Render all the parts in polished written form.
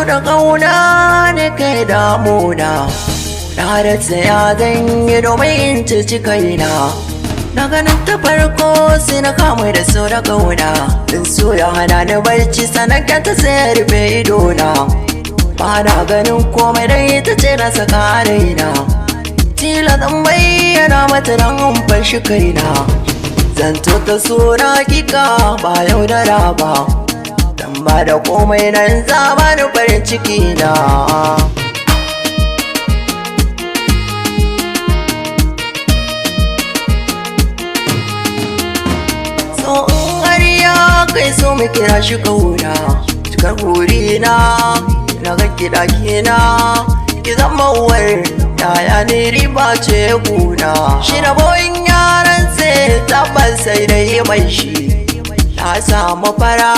da ƙauna ne kai damuna, na rasa ya zan yi domin in cici kaina. Na ganin ta farko sai na kama da so da ƙauna, in so ya hana ni barci sannan ta sai ya rufe idona. Ba na ganin komai dai ita ce na saka raina, tila zan bayyana mata don in fashi kaina. Zanto ta so na hakika ba yaudara ba, dan ba da komai nan zama ni farin ciki na. So in har ya kai so mu kira shi kauna, cikar burina na ga kiɗa kina, ki zama uwar yaya ne riba ce guna. Shi da boyin yaran sai tabbas sai dai mai shi, na samu fara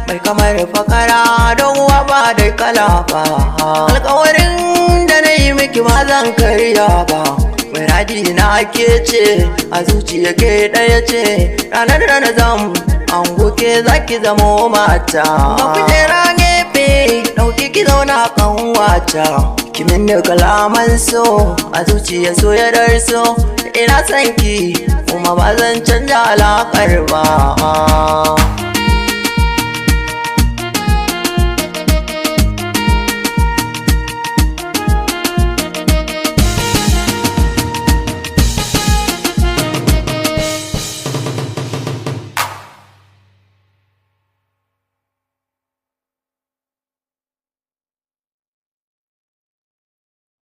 mai kamar fakara don uwa ba da kala ba. Alkawarin da na yi miki ba zan karya ba, muradi na ke ce a zuciya ke ɗaya ce. Ranar da na zam an goke zaki zamo mata, ga kujera gefe ɗauki ki zauna kan wata. Kimin da kalaman so a zuciya so ya darso, ina son ki kuma ba zan canja alaƙar ba.